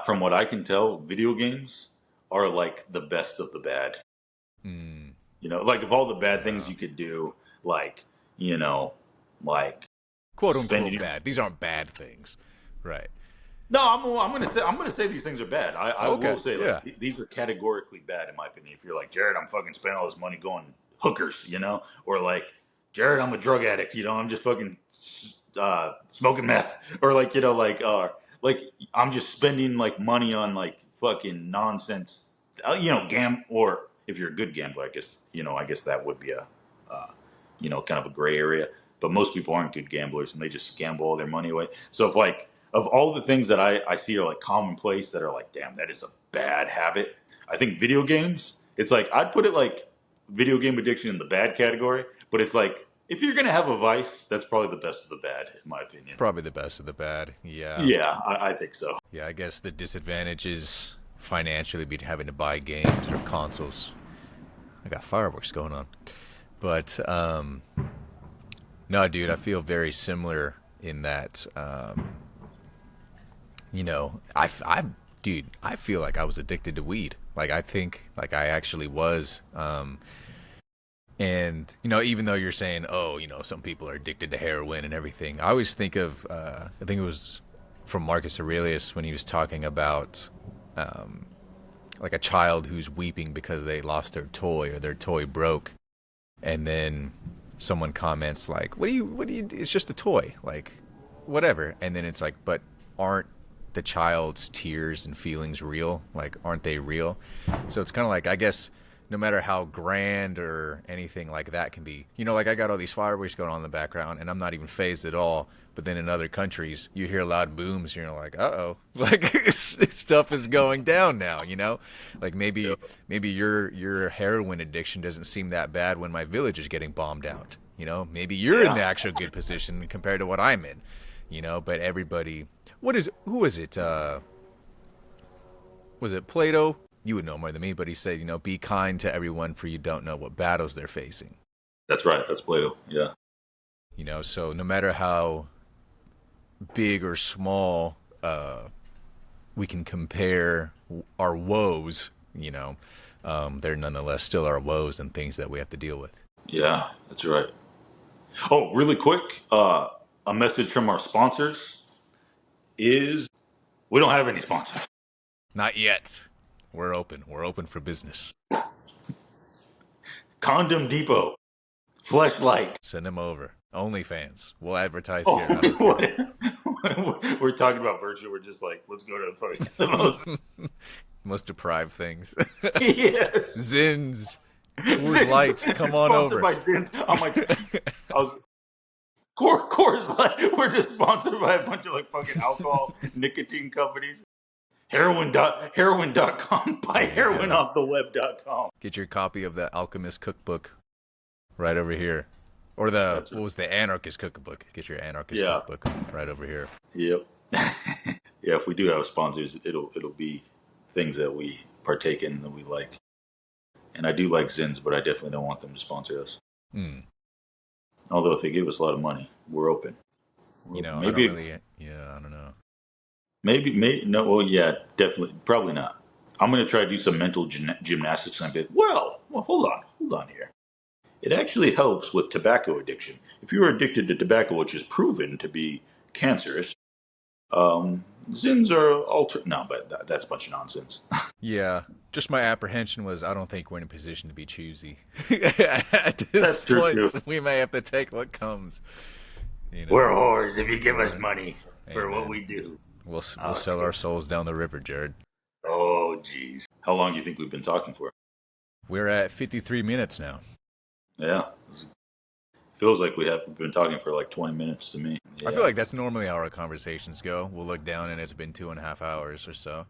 from what I can tell, video games are like the best of the bad. Hmm. Like of all the bad things Yeah. you could do, like you know, like Quote unquote spending. bad. These aren't bad things. Right. No, I'm gonna say these things are bad. I will Okay. say Yeah. like these are categorically bad in my opinion. If you're like Jared, I'm fucking spending all this money going hookers, or like Jared, I'm a drug addict, I'm just fucking smoking meth, or like I'm just spending like money on like fucking nonsense, or if you're a good gambler, I guess that would be a kind of a gray area. But most people aren't good gamblers and they just gamble all their money away. So if like of all the things that I see are like commonplace that are like, damn, that is a bad habit. I think video games, it's like I'd put it like video game addiction in the bad category, but it's like if you're gonna have a vice, that's probably the best of the bad, in my opinion. Probably the best of the bad. Yeah. Yeah, I think so. Yeah. I guess the disadvantage is financially be having to buy games or consoles. I got fireworks going on. But no, dude, I feel very similar in that. Dude, I feel like I was addicted to weed. Like I think, like I actually was. And even though you're saying, oh, some people are addicted to heroin and everything, I always think of, I think it was from Marcus Aurelius when he was talking about, like a child who's weeping because they lost their toy or their toy broke, and then someone comments like, what do you, it's just a toy, like, whatever. And then it's like, but aren't the child's tears and feelings real? Like, aren't they real? So it's kind of like, I guess, no matter how grand or anything like that can be, like I got all these fireworks going on in the background and I'm not even phased at all. But then in other countries, you hear loud booms and you're like, uh-oh, like stuff is going down now, Like maybe Yep. maybe your heroin addiction doesn't seem that bad when my village is getting bombed out. Maybe you're in Yeah. the actual good position compared to what I'm in, but everybody, who is it? Was it Plato? You would know more than me, but he said, be kind to everyone for you don't know what battles they're facing. That's right. That's Plato. Yeah. So no matter how big or small we can compare our woes, they're nonetheless still our woes and things that we have to deal with. Yeah, that's right. Oh, really quick, a message from our sponsors is we don't have any sponsors. Not yet. We're open. We're open for business. Condom Depot, Fleshlight. Send them over. OnlyFans. We'll advertise Oh, here. I don't care. we're talking about virtue. We're just like, let's go to the most. Most deprived things. Yes. Zins. Coors Light. Come on Sponsored over. by Zins. I'm like, I was Coors Light. We're just sponsored by a bunch of like fucking alcohol, nicotine companies. Heroin.com. Buy heroin off the web.com. Get your copy of the Alchemist Cookbook right over here. Or what was the Anarchist Cookbook? Get your Anarchist Yeah. Cookbook right over here. Yep. Yeah, if we do have sponsors, it'll be things that we partake in that we like. And I do like Zins, but I definitely don't want them to sponsor us. Hmm. Although if they give us a lot of money, we're open. I don't Maybe really. Yeah, I don't know. maybe no. Well, yeah, definitely, probably not. I'm gonna try to do some mental gymnastics. And I bit. Well, hold on here. It actually helps with tobacco addiction. If you are addicted to tobacco, which is proven to be cancerous, Zins are No, but that's a bunch of nonsense. Yeah, just my apprehension was I don't think we're in a position to be choosy. At this That's true point, too. so we may have to take what comes. We're whores if you give us money for what Amen. we do. We'll sell our souls down the river, Jared. Oh, jeez. How long do you think we've been talking for? We're at 53 minutes now. Yeah. Feels like we've been talking for like 20 minutes to me. I Yeah. feel like that's normally how our conversations go. We'll look down and it's been 2.5 hours or so.